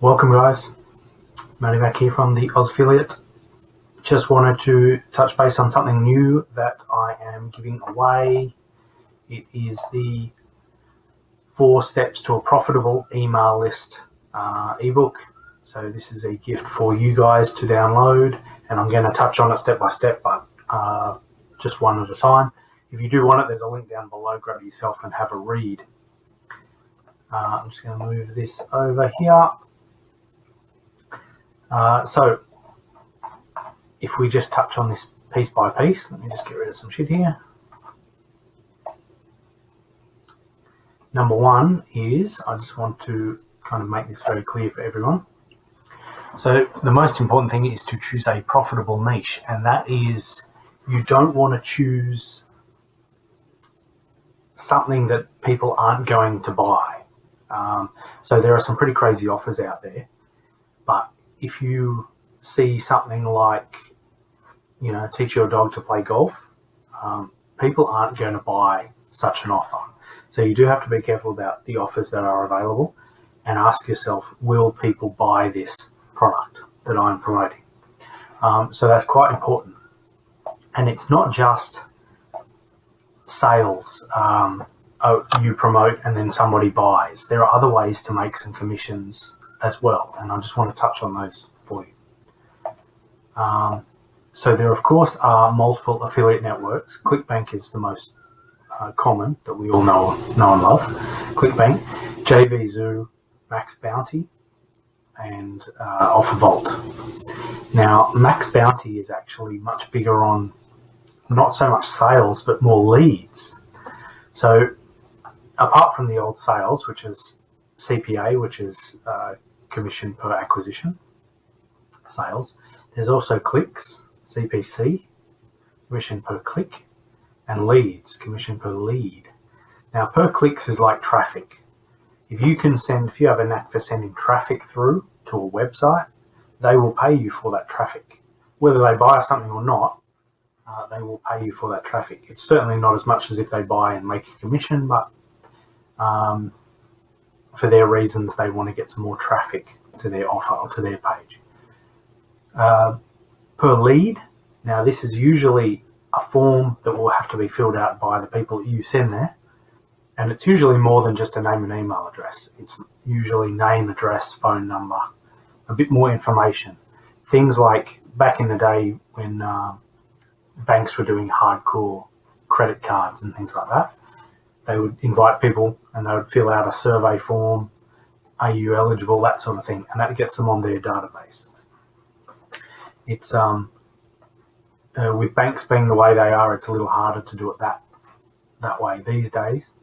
Welcome guys, Matty back here from the Oz Affiliate. Just wanted to touch base on something new that I am giving away. It is the 4 Steps to a Profitable Email List ebook. So this is a gift for you guys to download, and I'm going to touch on it step by step, but just one at a time. If you do want it, there's a link down below. Grab it yourself and have a read. I'm just going to move this over here. So if we just touch on this piece by piece, let me just get rid of some shit here. Number 1 is, I just want to kind of make this very clear for everyone. So the most important thing is to choose a profitable niche, and that is, you don't want to choose something that people aren't going to buy. So there are some pretty crazy offers out there, but if you see something like, teach your dog to play golf, people aren't going to buy such an offer. So you do have to be careful about the offers that are available and ask yourself, will people buy this product that I'm promoting? So that's quite important. And it's not just sales. You promote and then somebody buys. There are other ways to make some commissions as well, and I just want to touch on those for you. So there, of course, are multiple affiliate networks. Clickbank is the most common that we all know and love. Clickbank, JVZoo, Max Bounty, and OfferVault. Now, Max Bounty is actually much bigger on not so much sales, but more leads. So apart from the old sales, which is CPA, which is commission per acquisition sales, there's also clicks, CPC, commission per click, and leads, commission per lead. Now, per clicks is like traffic. If you have a knack for sending traffic through to a website, they will pay you for that traffic. Whether they buy something or not, they will pay you for that traffic. It's certainly not as much as if they buy and make a commission, but for their reasons, they want to get some more traffic to their offer or to their page. Per lead, now this is usually a form that will have to be filled out by the people you send there, and it's usually more than just a name and email address. It's usually name, address, phone number, a bit more information. Things like back in the day when banks were doing hardcore credit cards and things like that, they would invite people and they would fill out a survey form, are you eligible, that sort of thing, and that gets them on their database. It's with banks being the way they are, it's a little harder to do it that way these days,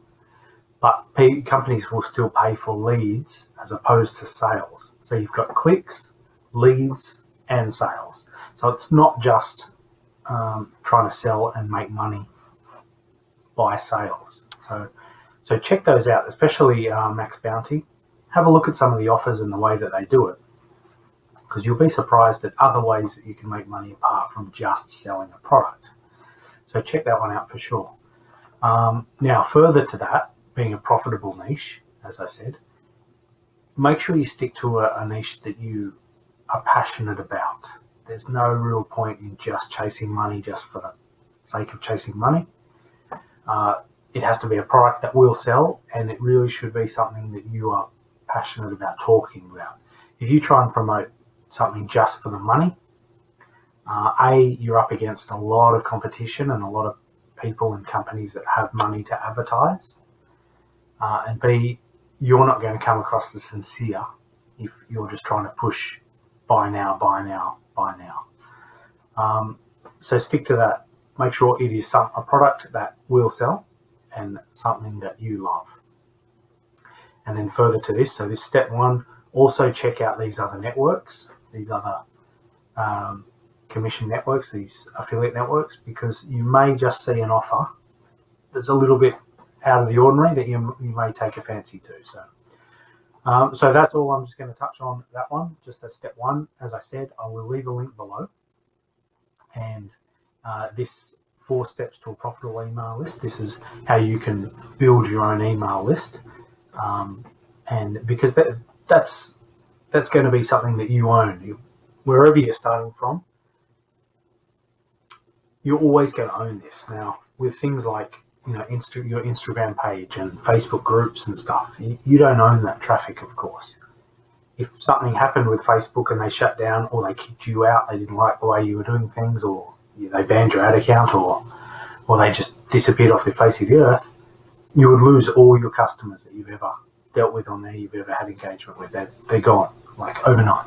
but companies will still pay for leads as opposed to sales. So you've got clicks, leads, and sales. So it's not just trying to sell and make money by sales. So check those out, especially Max Bounty. Have a look at some of the offers and the way that they do it, because you'll be surprised at other ways that you can make money apart from just selling a product. So check that one out for sure. Now, further to that, being a profitable niche, as I said, make sure you stick to a niche that you are passionate about. There's no real point in just chasing money just for the sake of chasing money. It has to be a product that will sell, and it really should be something that you are passionate about talking about. If you try and promote something just for the money, you're up against a lot of competition and a lot of people and companies that have money to advertise, and B, you're not going to come across as sincere if you're just trying to push buy now, buy now, buy now. So stick to that. Make sure it is a product that will sell and something that you love. And then further to this, so this step 1, also check out these other networks, these other commission networks, these affiliate networks, because you may just see an offer that's a little bit out of the ordinary that you may take a fancy to. So that's all I'm just going to touch on that one, just that step 1. As I said, I will leave a link below. And this 4 steps to a profitable email list, this is how you can build your own email list. And because that's that's going to be something that you own. Wherever you're starting from, you're always going to own this. Now, with things like your Instagram page and Facebook groups and stuff, you don't own that traffic, of course. If something happened with Facebook and they shut down, or they kicked you out, they didn't like the way you were doing things, or they banned your ad account, or they just disappeared off the face of the earth, you would lose all your customers that you've ever dealt with on there, you've ever had engagement with. They're gone, like overnight.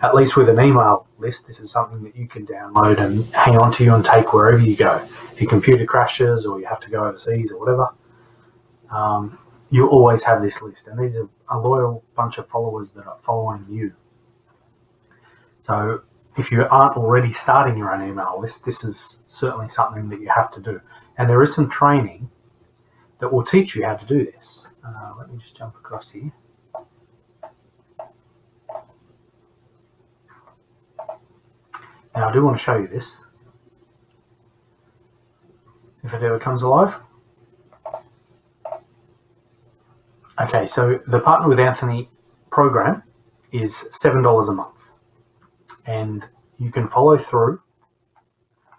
At least with an email list, this is something that you can download and hang on to and take wherever you go. If your computer crashes or you have to go overseas or whatever, you always have this list. And these are a loyal bunch of followers that are following you. So if you aren't already starting your own email list, this is certainly something that you have to do. And there is some training that will teach you how to do this. Let me just jump across here. Now, I do want to show you this, if it ever comes alive. Okay, so the Partner with Anthony program is $7 a month, and you can follow through.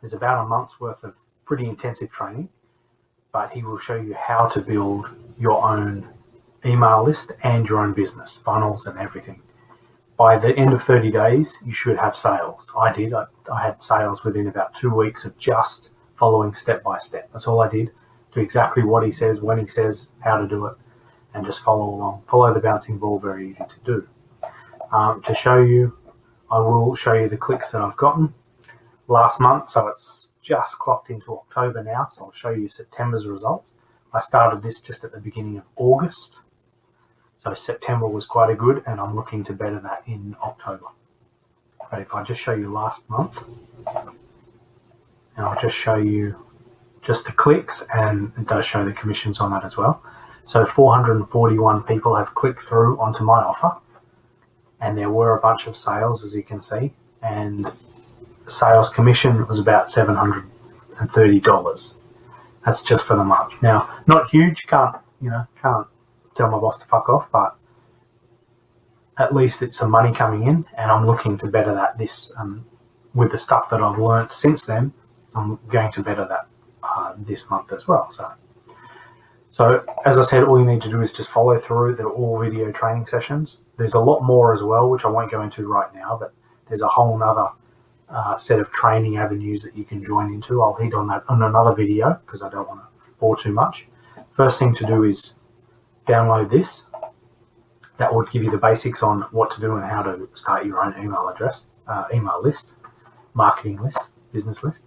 There's about a month's worth of pretty intensive training, but he will show you how to build your own email list and your own business, funnels and everything. By the end of 30 days, you should have sales. I did. I had sales within about 2 weeks of just following step by step. That's all I did. Do exactly what he says, when he says, how to do it, and just follow along. Follow the bouncing ball, very easy to do. To show you, I will show you the clicks that I've gotten last month. So it's just clocked into October now. So I'll show you September's results. I started this just at the beginning of August. So September was quite good, and I'm looking to better that in October. But if I just show you last month, and I'll just show you just the clicks, and it does show the commissions on that as well. So 441 people have clicked through onto my offer, and there were a bunch of sales, as you can see, and sales commission was about $730. That's just for the month. Now, not huge, can't tell my boss to fuck off, but at least it's some money coming in, and I'm looking to better that with the stuff that I've learned since then. I'm going to better that this month as well. So as I said, all you need to do is just follow through. They're all video training sessions. There's a lot more as well, which I won't go into right now, but there's a whole nother set of training avenues that you can join into. I'll hit on that on another video because I don't want to bore too much. First thing to do is download this. That will give you the basics on what to do and how to start your own email list, marketing list, business list.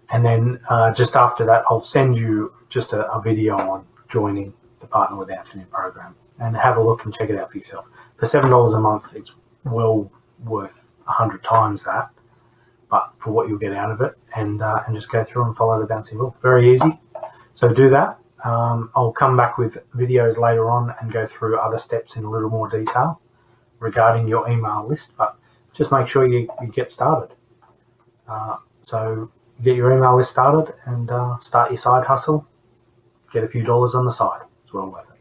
And then just after that, I'll send you just a video on joining the Partner with Anthony program, and have a look and check it out for yourself. For $7 a month, it's well worth 100 times that, but for what you'll get out of it, and just go through and follow the bouncing ball. Very easy. So do that. I'll come back with videos later on and go through other steps in a little more detail regarding your email list, but just make sure you get started. So get your email list started and start your side hustle. Get a few dollars on the side. It's well worth it.